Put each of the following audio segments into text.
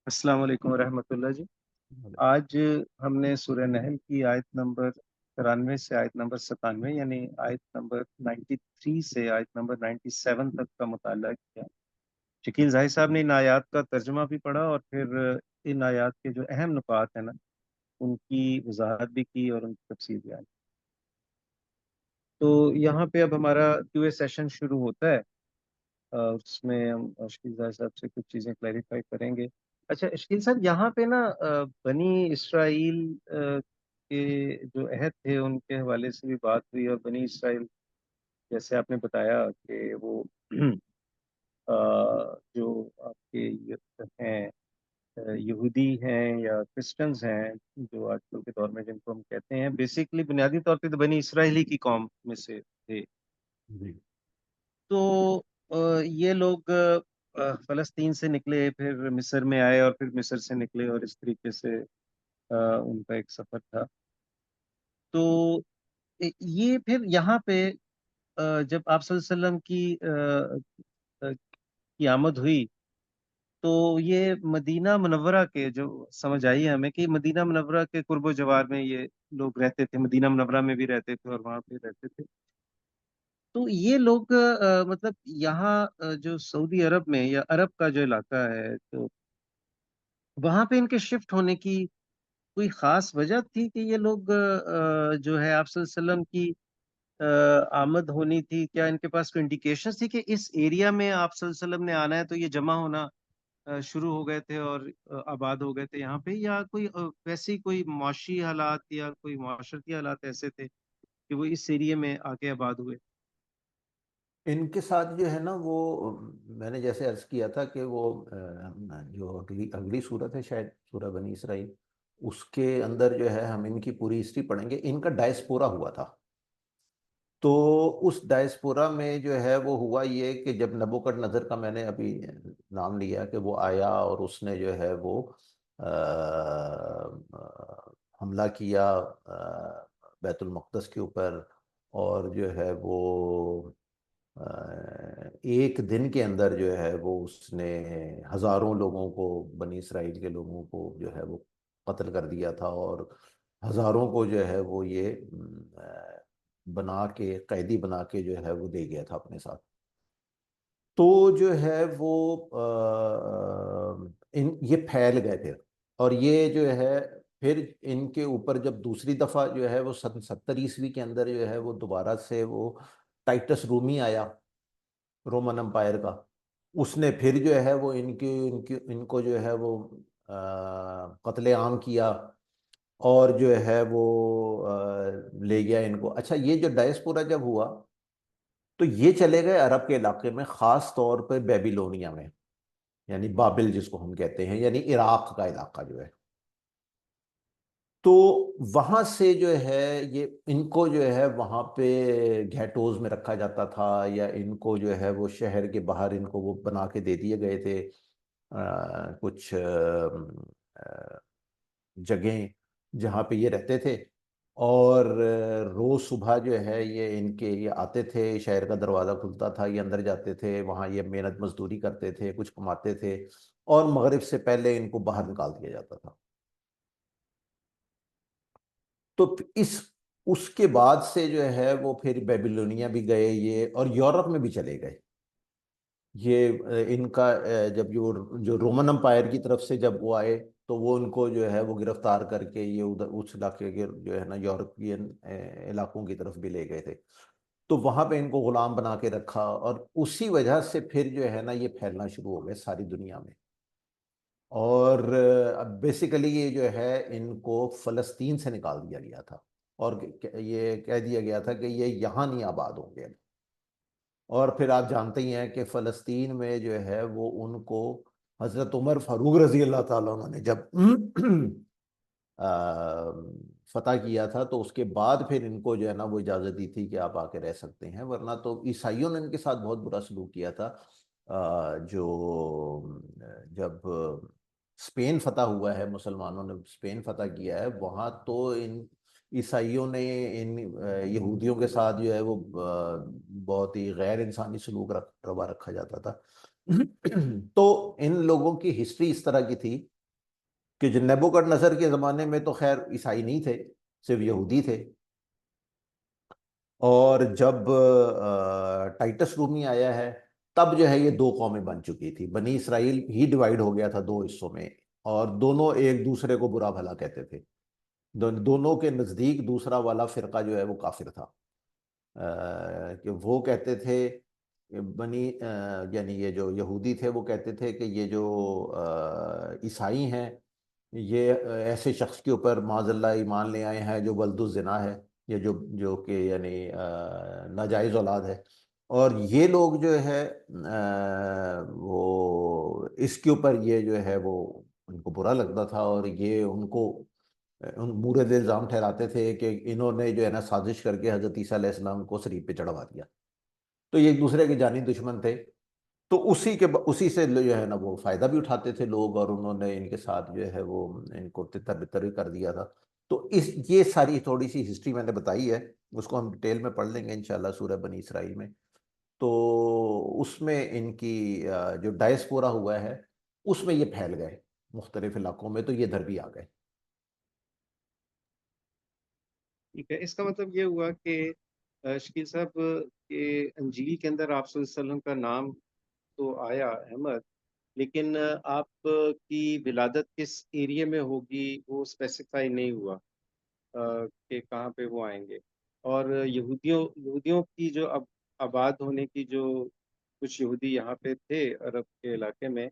السلام علیکم ورحمۃ اللہ جی۔ آج ہم نے سورہ نحل کی آیت نمبر 93 سے آیت نمبر 97 یعنی آیت نمبر 93 سے آیت نمبر 97 تک کا مطالعہ کیا۔ شکیل ظاہر صاحب نے ان آیات کا ترجمہ بھی پڑھا اور پھر ان آیات کے جو اہم نکات ہیں نا ان کی وضاحت بھی کی اور ان کی تفصیل بیان کی۔ تو یہاں پہ اب ہمارا QA سیشن شروع ہوتا ہے۔ اس میں ہم شکیل ظاہر صاحب سے کچھ چیزیں کلیریفائی کریں گے۔ اچھا شکیل صاحب، یہاں پہ نا بنی اسرائیل کے جو عہد تھے ان کے حوالے سے بھی بات ہوئی، اور بنی اسرائیل جیسے آپ نے بتایا کہ وہ جو آپ کے ہیں یہودی ہیں یا کرسچنز ہیں جو آج کل کے دور میں جن کو ہم کہتے ہیں، بیسیکلی بنیادی طور پہ تو بنی اسرائیلی کی قوم میں سے تھے۔ جی تو یہ لوگ فلسطین سے نکلے، پھر مصر میں آئے اور پھر مصر سے نکلے، اور اس طریقے سے ان کا ایک سفر تھا۔ تو یہ پھر یہاں پہ جب آپ صلی اللہ علیہ وسلم کی آمد ہوئی تو یہ مدینہ منورہ کے جو سمجھ آئی ہمیں کہ مدینہ منورہ کے قرب و جوار میں یہ لوگ رہتے تھے، مدینہ منورہ میں بھی رہتے تھے اور وہاں پہ رہتے تھے۔ تو یہ لوگ مطلب یہاں جو سعودی عرب میں یا عرب کا جو علاقہ ہے تو وہاں پہ ان کے شفٹ ہونے کی کوئی خاص وجہ تھی کہ یہ لوگ جو ہے آپ صلی اللہ علیہ وسلم کی آمد ہونی تھی؟ کیا ان کے پاس کوئی انڈیکیشن تھی کہ اس ایریا میں آپ صلی اللہ علیہ وسلم نے آنا ہے تو یہ جمع ہونا شروع ہو گئے تھے اور آباد ہو گئے تھے یہاں پہ، یا کوئی ویسی کوئی معاشی حالات یا کوئی معاشرتی حالات ایسے تھے کہ وہ اس ایریا میں آ کے آباد ہوئے؟ ان کے ساتھ جو ہے نا وہ میں نے جیسے عرض کیا تھا کہ وہ جو اگلی صورت ہے شاید سورہ بنی اسرائیل، اس کے اندر جو ہے ہم ان کی پوری ہسٹری پڑھیں گے۔ ان کا ڈائسپورا ہوا تھا، تو اس ڈائسپورا میں جو ہے وہ ہوا یہ کہ جب نبوکڈ نظر کا میں نے ابھی نام لیا کہ وہ آیا اور اس نے جو ہے وہ حملہ کیا بیت المقدس کے اوپر، اور جو ہے وہ ایک دن کے اندر جو ہے وہ اس نے ہزاروں لوگوں کو، بنی اسرائیل کے لوگوں کو جو ہے وہ قتل کر دیا تھا، اور ہزاروں کو جو ہے وہ یہ بنا کے، قیدی بنا کے جو ہے وہ لے گیا تھا اپنے ساتھ۔ تو جو ہے وہ یہ پھیل گئے پھر، اور یہ جو ہے پھر ان کے اوپر جب دوسری دفعہ جو ہے وہ 70 عیسوی کے اندر جو ہے وہ دوبارہ سے وہ ٹائٹس رومی آیا، رومن امپائر کا، اس نے پھر جو ہے وہ ان کو جو ہے وہ قتل عام کیا، اور جو ہے وہ لے گیا ان کو۔ اچھا، یہ جو ڈائسپورا جب ہوا تو یہ چلے گئے عرب کے علاقے میں، خاص طور پہ بیبیلونیا میں، یعنی بابل جس کو ہم کہتے ہیں، یعنی عراق کا علاقہ جو ہے۔ تو وہاں سے جو ہے یہ ان کو جو ہے وہاں پہ گھیٹوز میں رکھا جاتا تھا، یا ان کو جو ہے وہ شہر کے باہر ان کو وہ بنا کے دے دیے گئے تھے کچھ جگہیں جہاں پہ یہ رہتے تھے، اور روز صبح جو ہے یہ آتے تھے، شہر کا دروازہ کھلتا تھا، یہ اندر جاتے تھے، وہاں یہ محنت مزدوری کرتے تھے، کچھ کماتے تھے، اور مغرب سے پہلے ان کو باہر نکال دیا جاتا تھا۔ تو اس کے بعد سے جو ہے وہ پھر بیبیلونیا بھی گئے یہ، اور یورپ میں بھی چلے گئے یہ۔ ان کا جب جو رومن امپائر کی طرف سے جب وہ آئے تو وہ ان کو جو ہے وہ گرفتار کر کے یہ ادھر اس علاقے کے جو ہے نا یورپین علاقوں کی طرف بھی لے گئے تھے، تو وہاں پہ ان کو غلام بنا کے رکھا، اور اسی وجہ سے پھر جو ہے نا یہ پھیلنا شروع ہو گئے ساری دنیا میں۔ اور اب بیسیکلی یہ جو ہے ان کو فلسطین سے نکال دیا گیا تھا، اور یہ کہہ دیا گیا تھا کہ یہ یہاں نہیں آباد ہوں گے۔ اور پھر آپ جانتے ہی ہیں کہ فلسطین میں جو ہے وہ ان کو حضرت عمر فاروق رضی اللہ تعالیٰ عنہ نے جب فتح کیا تھا تو اس کے بعد پھر ان کو جو ہے نا وہ اجازت دی تھی کہ آپ آ کے رہ سکتے ہیں، ورنہ تو عیسائیوں نے ان کے ساتھ بہت برا سلوک کیا تھا۔ جو جب اسپین فتح ہوا ہے، مسلمانوں نے اسپین فتح کیا ہے، وہاں تو ان عیسائیوں نے ان یہودیوں کے ساتھ جو ہے وہ بہت ہی غیر انسانی سلوک روا رکھا جاتا تھا۔ تو ان لوگوں کی ہسٹری اس طرح کی تھی کہ جو نیبوکڈ نصر کے زمانے میں تو خیر عیسائی نہیں تھے، صرف یہودی تھے، اور جب ٹائٹس رومی آیا ہے تب جو ہے یہ دو قومیں بن چکی تھی، بنی اسرائیل ہی ڈیوائیڈ ہو گیا تھا دو حصوں میں، اور دونوں ایک دوسرے کو برا بھلا کہتے تھے، دونوں کے نزدیک دوسرا والا فرقہ جو ہے وہ کافر تھا، کہ وہ کہتے تھے یعنی یہ جو یہودی تھے وہ کہتے تھے کہ یہ جو عیسائی ہیں یہ ایسے شخص کے اوپر معاذ اللہ ایمان لے آئے ہیں جو ولد الزنا ہے، یا جو کہ یعنی ناجائز اولاد ہے، اور یہ لوگ جو ہے وہ اس کے اوپر یہ جو ہے وہ ان کو برا لگتا تھا، اور یہ ان کو مورد الزام ٹھہراتے تھے کہ انہوں نے جو ہے نا سازش کر کے حضرت عیسیٰ علیہ السلام کو صلیب پہ چڑھوا دیا، تو یہ ایک دوسرے کے جانی دشمن تھے، تو اسی سے جو ہے نا وہ فائدہ بھی اٹھاتے تھے لوگ، اور انہوں نے ان کے ساتھ جو ہے وہ ان کو تتر بتر بھی کر دیا تھا، تو یہ ساری تھوڑی سی ہسٹری میں نے بتائی ہے، اس کو ہم ڈیٹیل میں پڑھ لیں گے انشاءاللہ سورہ بنی اسرائیل میں، تو اس میں ان کی جو ڈائسپورا ہوا ہے اس میں یہ پھیل گئے مختلف علاقوں میں، تو یہ ادھر بھی آ گئے۔ ٹھیک ہے، اس کا مطلب یہ ہوا کہ شکیل صاحب کہ انجیل کے اندر آپ صلی اللہ علیہ وسلم کا نام تو آیا احمد، لیکن آپ کی ولادت کس ایریے میں ہوگی وہ اسپیسیفائی نہیں ہوا کہ کہاں پہ وہ آئیں گے، اور یہودیوں کی جو اب آباد ہونے کی جو کچھ یہودی یہاں پہ تھے عرب کے علاقے میں،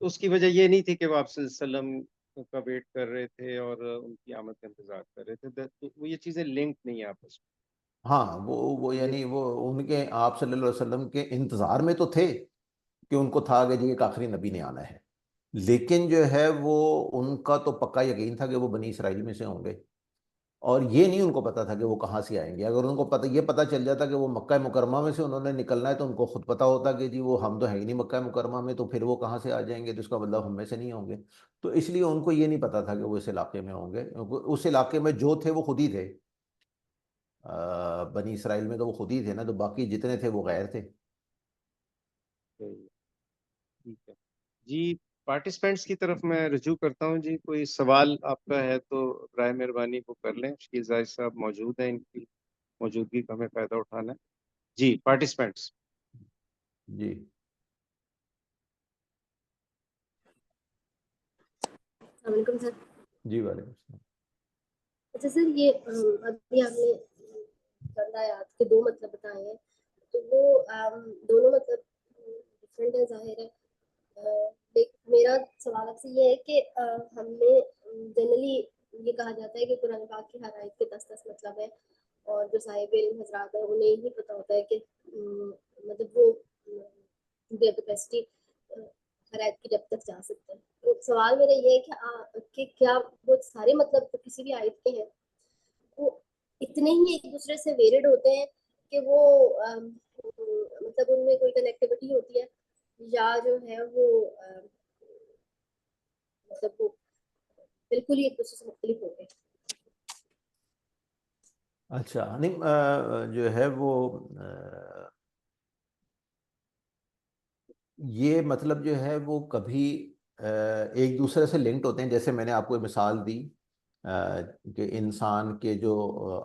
تو اس کی وجہ یہ نہیں تھی کہ وہ آپ صلی اللہ علیہ وسلم کا ویٹ کر رہے تھے اور ان کی آمد کا انتظار کر رہے تھے، تو وہ یہ چیزیں لنک نہیں ہیں آپس ہاں وہ میں یہ۔ یعنی وہ ان کے آپ صلی اللہ علیہ وسلم کے انتظار میں تو تھے، کہ ان کو تھا کہ جی ایک آخری نبی نے آنا ہے، لیکن جو ہے وہ ان کا تو پکا یقین تھا کہ وہ بنی اسرائیل میں سے ہوں گے، اور یہ نہیں ان کو پتا تھا کہ وہ کہاں سے آئیں گے، اگر ان کو یہ پتا چل جاتا کہ وہ مکہ مکرمہ میں سے انہوں نے نکلنا ہے تو ان کو خود پتا ہوتا کہ جی وہ ہم تو ہے ہی نہیں مکہ مکرمہ میں، تو پھر وہ کہاں سے آ جائیں گے، تو اس کا مطلب ہم میں سے نہیں ہوں گے، تو اس لیے ان کو یہ نہیں پتا تھا کہ وہ اس علاقے میں ہوں گے، اس علاقے میں جو تھے وہ خود ہی تھے، بنی اسرائیل میں تو وہ خود ہی تھے نا، تو باقی جتنے تھے وہ غیر تھے۔ ٹھیک ہے جی، پارٹیسپینٹس کی طرف میں رجوع کرتا ہوں جی، کوئی سوال آپ کا ہے تو برائے مہربانی وہ کر لیں، شکیل زاہد صاحب موجود ہیں، ان کی موجودگی کا ہمیں فائدہ اٹھانا ہے جی، پارٹیسپینٹس۔ جی السلام علیکم سر۔ جی وعلیکم السلام۔ اچھا سر، یہ ابھی آپ نے چند آیات کے دو مطلب بتائے ہیں، تو وہ دونوں مطلب ڈفرینٹ ہے ظاہر ہے، میرا سوال آپ سے یہ ہے کہ ہم نے جنرلی یہ کہا جاتا ہے کہ قرآن پاک کی ہر آیت کے 10 مطلب ہے، اور جو صاحب علم حضرات ہیں انہیں ہی پتہ ہوتا ہے کہ مطلب وہ کیپیسٹی ہر آیت کی جب تک جا سکتے ہیں، تو سوال میرا یہ ہے کہ کیا وہ سارے مطلب جو کسی بھی آیت کے ہیں وہ اتنے ہی ایک دوسرے سے ویریڈ ہوتے ہیں کہ وہ مطلب ان میں کوئی کنیکٹیوٹی ہوتی ہے، یا جو ہے وہ مطلب وہ بالکل ہی ایک دوسرے سے مختلف ہو گئے؟ اچھا نہیں جو ہے وہ یہ مطلب جو ہے وہ کبھی ایک دوسرے سے لنکڈ ہوتے ہیں، جیسے میں نے آپ کو مثال دی کہ انسان کے جو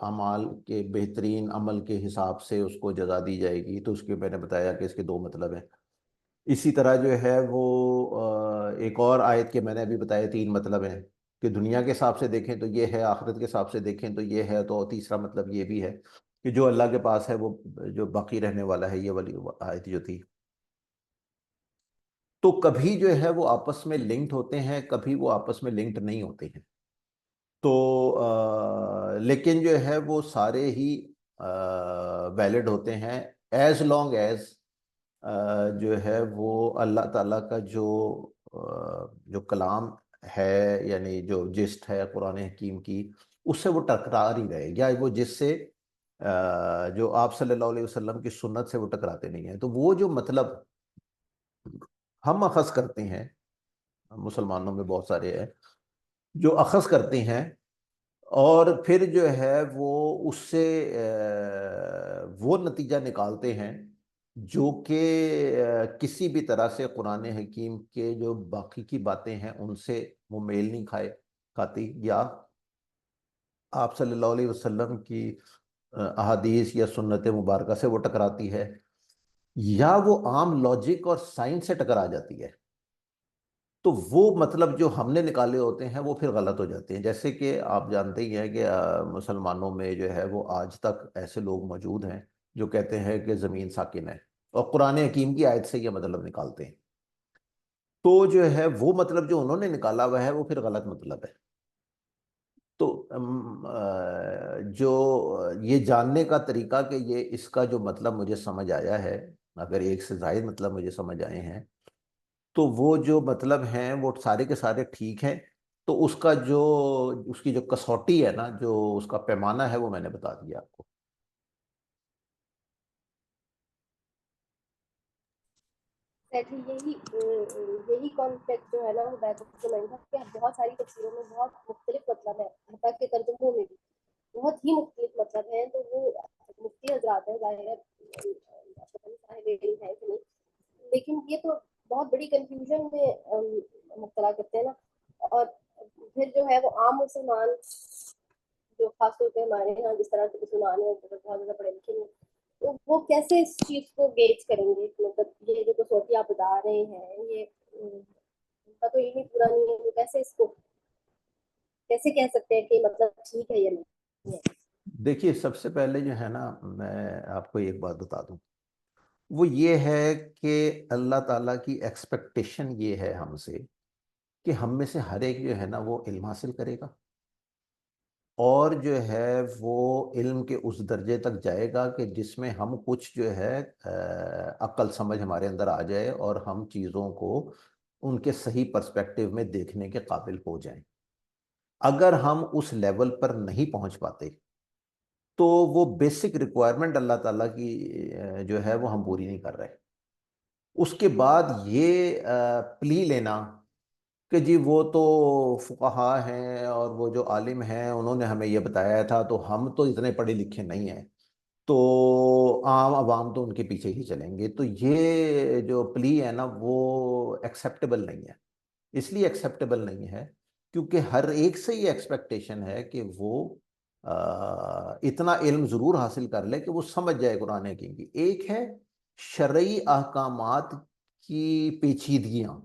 اعمال کے بہترین عمل کے حساب سے اس کو جزا دی جائے گی، تو اس کے میں نے بتایا کہ اس کے دو مطلب ہیں، اسی طرح جو ہے وہ ایک اور آیت کے میں نے ابھی بتایا 3 مطلب ہیں، کہ دنیا کے حساب سے دیکھیں تو یہ ہے، آخرت کے حساب سے دیکھیں تو یہ ہے، تو تیسرا مطلب یہ بھی ہے کہ جو اللہ کے پاس ہے وہ جو باقی رہنے والا ہے، یہ والی آیت جو تھی، تو کبھی جو ہے وہ آپس میں لنکڈ ہوتے ہیں، کبھی وہ آپس میں لنکڈ نہیں ہوتے ہیں، تو لیکن جو ہے وہ سارے ہی ویلڈ ہوتے ہیں ایز لانگ ایز جو ہے وہ اللہ تعالیٰ کا جو کلام ہے، یعنی جو جسٹ ہے قرآن حکیم کی، اس سے وہ ٹکرا نہیں رہے، یا وہ جس سے جو آپ صلی اللہ علیہ وسلم کی سنت سے وہ ٹکراتے نہیں ہیں، تو وہ جو مطلب ہم اخذ کرتے ہیں، مسلمانوں میں بہت سارے ہیں جو اخذ کرتے ہیں، اور پھر جو ہے وہ اس سے وہ نتیجہ نکالتے ہیں جو کہ کسی بھی طرح سے قرآن حکیم کے جو باقی کی باتیں ہیں ان سے وہ میل نہیں کھاتی، یا آپ صلی اللہ علیہ وسلم کی احادیث یا سنت مبارکہ سے وہ ٹکراتی ہے، یا وہ عام لاجک اور سائنس سے ٹکرا جاتی ہے، تو وہ مطلب جو ہم نے نکالے ہوتے ہیں وہ پھر غلط ہو جاتے ہیں۔ جیسے کہ آپ جانتے ہی ہیں کہ مسلمانوں میں جو ہے وہ آج تک ایسے لوگ موجود ہیں جو کہتے ہیں کہ زمین ساکن ہے، اور قرآن حکیم کی آیت سے یہ مطلب نکالتے ہیں، تو جو ہے وہ مطلب جو انہوں نے نکالا ہوا ہے وہ پھر غلط مطلب ہے۔ تو جو یہ جاننے کا طریقہ کہ یہ اس کا جو مطلب مجھے سمجھ آیا ہے، اگر ایک سے زائد مطلب مجھے سمجھ آئے ہیں، تو وہ جو مطلب ہیں وہ سارے کے سارے ٹھیک ہیں، تو اس کا جو اس کی جو کسوٹی ہے نا، جو اس کا پیمانہ ہے، وہ میں نے بتا دیا آپ کو۔ یہی کانسیپٹ جو ہے نا وہ بیک آف دا مائنڈ ہے کہ بہت ساری تفسیروں میں بہت مختلف مطلب ہے، حتیٰ کہ ترجموں میں بھی بہت ہی مختلف مطلب ہے، تو وہ مفتی حضرات ہیں، ظاہر ہے پتہ نہیں صاحب علم ہے کہ نہیں، لیکن یہ تو بہت بڑی کنفیوژن میں مبتلا کرتے ہیں نا، اور پھر جو ہے وہ عام مسلمان جو خاص طور پہ ہمارے یہاں جس طرح کے مسلمان ہیں بہت زیادہ پڑھے لکھے ہیں، تو وہ کیسے اس چیز کو گیج کریں گے؟ مطلب یہ جو کسوٹی آپ بتا رہے ہیں، یہ ان کا تو علم ہی پورا نہیں ہے، وہ کیسے اس کو کیسے کہہ سکتے ہیں کہ مطلب ٹھیک ہے یا نہیں ہے؟ دیکھیے، سب سے پہلے جو ہے نا میں آپ کو ایک بات بتا دوں، وہ یہ ہے کہ اللہ تعالیٰ کی ایکسپیکٹیشن یہ ہے ہم سے کہ ہم میں سے ہر ایک جو ہے نا وہ علم حاصل کرے گا، اور جو ہے وہ علم کے اس درجے تک جائے گا کہ جس میں ہم کچھ جو ہے عقل سمجھ ہمارے اندر آ جائے، اور ہم چیزوں کو ان کے صحیح پرسپیکٹیو میں دیکھنے کے قابل ہو جائیں۔ اگر ہم اس لیول پر نہیں پہنچ پاتے تو وہ بیسک ریکوائرمنٹ اللہ تعالیٰ کی جو ہے وہ ہم پوری نہیں کر رہے۔ اس کے بعد یہ پلی لینا کہ جی وہ تو فقہا ہیں اور وہ جو عالم ہیں انہوں نے ہمیں یہ بتایا تھا، تو ہم تو اتنے پڑھے لکھے نہیں ہیں، تو عام عوام تو ان کے پیچھے ہی چلیں گے، تو یہ جو پلی ہے نا وہ ایکسیپٹیبل نہیں ہے۔ اس لیے ایکسیپٹیبل نہیں ہے کیونکہ ہر ایک سے یہ ایکسپیکٹیشن ہے کہ وہ اتنا علم ضرور حاصل کر لے کہ وہ سمجھ جائے قرآن حکیم کی۔ ایک ہے شرعی احکامات کی پیچیدگیاں،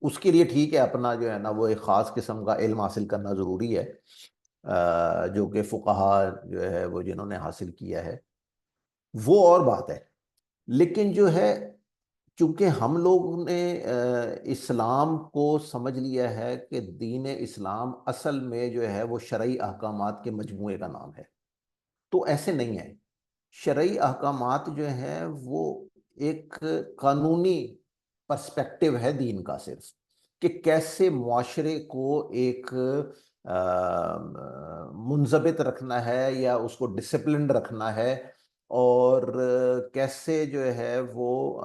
اس کے لیے ٹھیک ہے اپنا جو ہے نا وہ ایک خاص قسم کا علم حاصل کرنا ضروری ہے، جو کہ فقہا جو ہے وہ جنہوں نے حاصل کیا ہے، وہ اور بات ہے۔ لیکن جو ہے چونکہ ہم لوگ نے اسلام کو سمجھ لیا ہے کہ دین اسلام اصل میں جو ہے وہ شرعی احکامات کے مجموعے کا نام ہے، تو ایسے نہیں ہے۔ شرعی احکامات جو ہیں وہ ایک قانونی پرسپیکٹیو ہے دین کا، صرف کہ کیسے معاشرے کو ایک منضبط رکھنا ہے یا اس کو ڈسپلنڈ رکھنا ہے، اور کیسے جو ہے وہ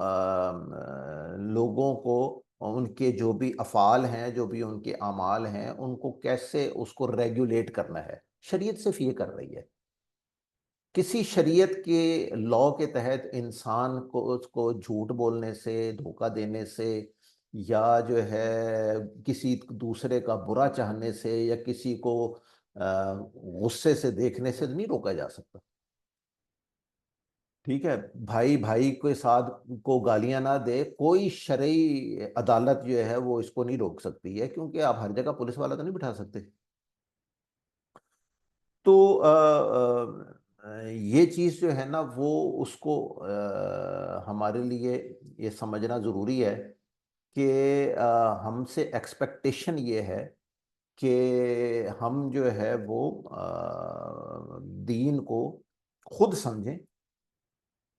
لوگوں کو ان کے جو بھی افعال ہیں، جو بھی ان کے اعمال ہیں، ان کو کیسے اس کو ریگولیٹ کرنا ہے۔ شریعت صرف یہ کر رہی ہے۔ کسی شریعت کے لاء کے تحت انسان کو اس کو جھوٹ بولنے سے، دھوکہ دینے سے، یا جو ہے کسی دوسرے کا برا چاہنے سے، یا کسی کو غصے سے دیکھنے سے نہیں روکا جا سکتا۔ ٹھیک ہے، بھائی بھائی کے ساتھ کو گالیاں نہ دے، کوئی شرعی عدالت جو ہے وہ اس کو نہیں روک سکتی ہے، کیونکہ آپ ہر جگہ پولیس والا تو نہیں بٹھا سکتے۔ تو یہ چیز جو ہے نا وہ اس کو ہمارے لیے یہ سمجھنا ضروری ہے کہ ہم سے ایکسپیکٹیشن یہ ہے کہ ہم جو ہے وہ دین کو خود سمجھیں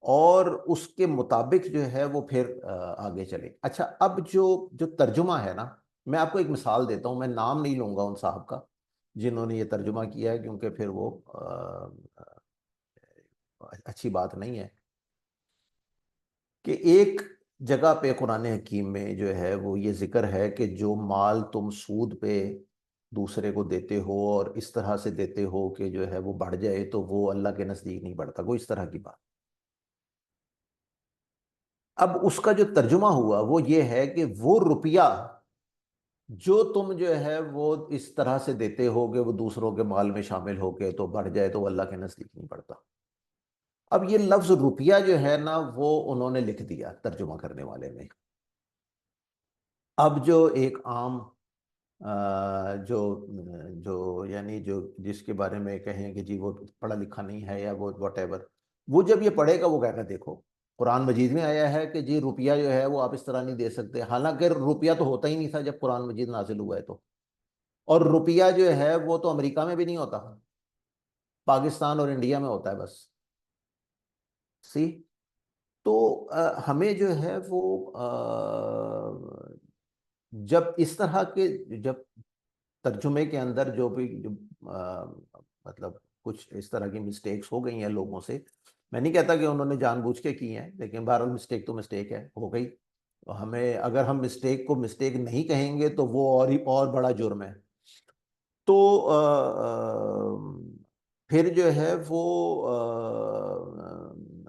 اور اس کے مطابق جو ہے وہ پھر آگے چلیں۔ اچھا، اب جو ترجمہ ہے نا، میں آپ کو ایک مثال دیتا ہوں، میں نام نہیں لوں گا ان صاحب کا جنہوں نے یہ ترجمہ کیا ہے، کیونکہ پھر وہ اچھی بات نہیں ہے، کہ ایک جگہ پہ قرآن حکیم میں جو ہے وہ یہ ذکر ہے کہ جو مال تم سود پہ دوسرے کو دیتے ہو اور اس طرح سے دیتے ہو کہ جو ہے وہ بڑھ جائے، تو وہ اللہ کے نزدیک نہیں بڑھتا، کوئی اس طرح کی بات۔ اب اس کا جو ترجمہ ہوا وہ یہ ہے کہ وہ روپیہ جو تم جو ہے وہ اس طرح سے دیتے ہو کہ وہ دوسروں کے مال میں شامل ہو کے تو بڑھ جائے تو وہ اللہ کے نزدیک نہیں بڑھتا. اب یہ لفظ روپیہ جو ہے نا وہ انہوں نے لکھ دیا ترجمہ کرنے والے نے. اب جو ایک عام جو یعنی جو جس کے بارے میں کہیں کہ جی وہ پڑھا لکھا نہیں ہے یا وہ واٹ ایور، وہ جب یہ پڑھے گا وہ کہے گا دیکھو قرآن مجید میں آیا ہے کہ جی روپیہ جو ہے وہ آپ اس طرح نہیں دے سکتے، حالانکہ روپیہ تو ہوتا ہی نہیں تھا جب قرآن مجید نازل ہوا ہے. تو اور روپیہ جو ہے وہ تو امریکہ میں بھی نہیں ہوتا، پاکستان اور انڈیا میں ہوتا ہے بس. سی تو ہمیں جو ہے وہ جب اس طرح کے جب ترجمے کے اندر جو بھی مطلب کچھ اس طرح کی مسٹیکس ہو گئی ہیں لوگوں سے، میں نہیں کہتا کہ انہوں نے جان بوجھ کے کی ہیں، لیکن بہرحال مسٹیک تو مسٹیک ہے، ہو گئی. ہمیں اگر ہم مسٹیک کو مسٹیک نہیں کہیں گے تو وہ اور بڑا جرم ہے. تو پھر جو ہے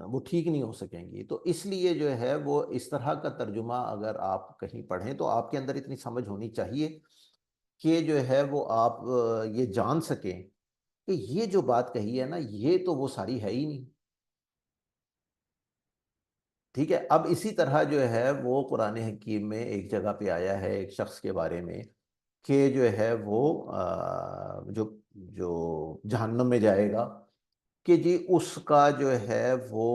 وہ ٹھیک نہیں ہو سکیں گی. تو اس لیے جو ہے وہ اس طرح کا ترجمہ اگر آپ کہیں پڑھیں تو آپ کے اندر اتنی سمجھ ہونی چاہیے کہ جو ہے وہ آپ یہ جان سکیں کہ یہ جو بات کہی ہے نا یہ تو وہ ساری ہے ہی نہیں. ٹھیک ہے. اب اسی طرح جو ہے وہ قرآن حکیم میں ایک جگہ پہ آیا ہے ایک شخص کے بارے میں کہ جو ہے وہ جو جہنم میں جائے گا کہ جی اس کا جو ہے وہ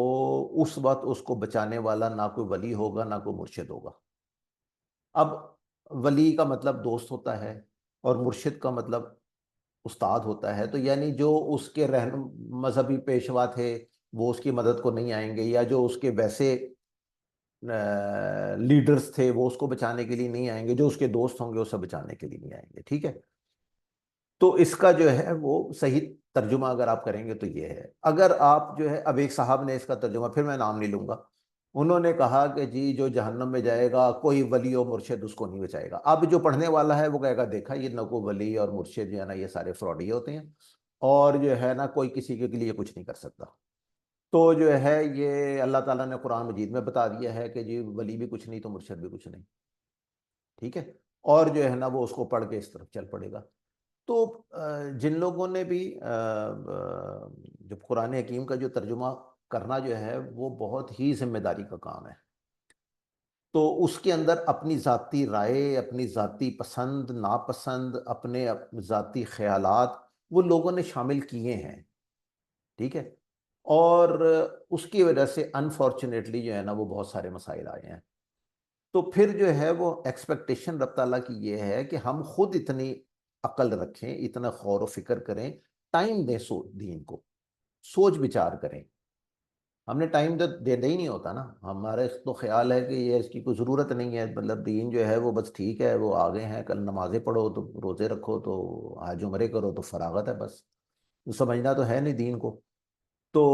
اس وقت اس کو بچانے والا نہ کوئی ولی ہوگا نہ کوئی مرشد ہوگا. اب ولی کا مطلب دوست ہوتا ہے اور مرشد کا مطلب استاد ہوتا ہے. تو یعنی جو اس کے مذہبی پیشوا تھے وہ اس کی مدد کو نہیں آئیں گے، یا جو اس کے ویسے لیڈرز تھے وہ اس کو بچانے کے لیے نہیں آئیں گے، جو اس کے دوست ہوں گے اسے بچانے کے لیے نہیں آئیں گے. ٹھیک ہے. تو اس کا جو ہے وہ صحیح ترجمہ اگر آپ کریں گے تو یہ ہے. اگر آپ جو ہے اب ایک صاحب نے اس کا ترجمہ، پھر میں نام نہیں لوں گا، انہوں نے کہا کہ جی جو جہنم میں جائے گا کوئی ولی و مرشد اس کو نہیں بچائے گا. اب جو پڑھنے والا ہے وہ کہے گا دیکھا یہ نہ کوئی ولی اور مرشد جو ہے نا یہ سارے فراڈی ہوتے ہیں، اور جو ہے نا کوئی کسی کے لیے کچھ نہیں کر سکتا. تو جو ہے یہ اللہ تعالیٰ نے قرآن مجید میں بتا دیا ہے کہ جی ولی بھی کچھ نہیں تو مرشد بھی کچھ نہیں. ٹھیک ہے. اور جو ہے نا وہ اس کو پڑھ کے اس طرف چل پڑے گا. تو جن لوگوں نے بھی جب قرآن حکیم کا جو ترجمہ کرنا جو ہے وہ بہت ہی ذمہ داری کا کام ہے، تو اس کے اندر اپنی ذاتی رائے، اپنی ذاتی پسند ناپسند، اپنے ذاتی خیالات وہ لوگوں نے شامل کیے ہیں. ٹھیک ہے. اور اس کی وجہ سے انفارچونیٹلی جو ہے نا وہ بہت سارے مسائل آئے ہیں. تو پھر جو ہے وہ ایکسپیکٹیشن رب تعالیٰ کی یہ ہے کہ ہم خود اتنی عقل رکھیں، اتنا غور و فکر کریں، ٹائم دیں دین کو، سوچ بچار کریں. ہم نے ٹائم تو دینا ہی نہیں ہوتا نا. ہمارے تو خیال ہے کہ یہ اس کی کوئی ضرورت نہیں ہے، مطلب دین جو ہے وہ بس ٹھیک ہے وہ آگے ہیں، کل نمازیں پڑھو تو روزے رکھو تو حج عمرے کرو تو فراغت ہے، بس سمجھنا تو ہے نہیں دین کو. تو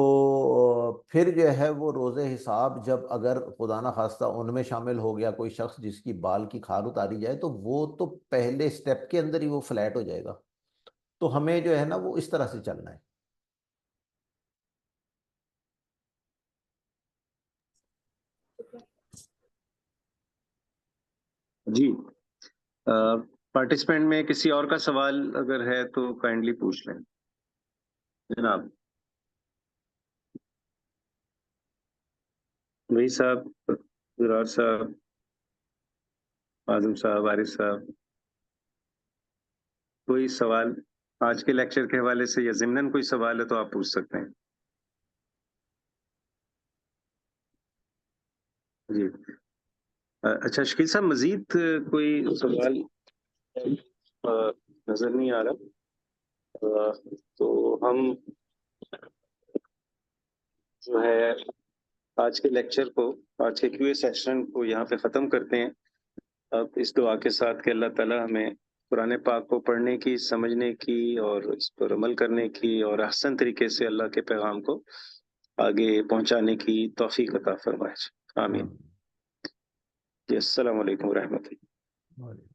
پھر جو ہے وہ روز حساب جب اگر خدا نہ خواستہ ان میں شامل ہو گیا کوئی شخص جس کی بال کی کھال اتاری جائے تو وہ تو پہلے سٹیپ کے اندر ہی وہ فلیٹ ہو جائے گا. تو ہمیں جو ہے نا وہ اس طرح سے چلنا ہے. جی پارٹیسپینٹ میں کسی اور کا سوال اگر ہے تو کائنڈلی پوچھ لیں جناب. وہی صاحب، زرار صاحب، اعظم صاحب، عارف صاحب، کوئی سوال آج کے لیکچر کے حوالے سے یا ضمناً کوئی سوال ہے تو آپ پوچھ سکتے ہیں. جی اچھا شکیل صاحب مزید کوئی سوال نظر نہیں آ رہا، تو ہم جو ہے آج کے لیکچر کو، آج کے کیو اے سیشن کو یہاں پہ ختم کرتے ہیں. اب اس دعا کے ساتھ کہ اللہ تعالیٰ ہمیں قرآن پاک کو پڑھنے کی، سمجھنے کی اور اس پر عمل کرنے کی اور احسن طریقے سے اللہ کے پیغام کو آگے پہنچانے کی توفیق عطا فرمائے. آمین. جی السلام علیکم ورحمۃ اللہ.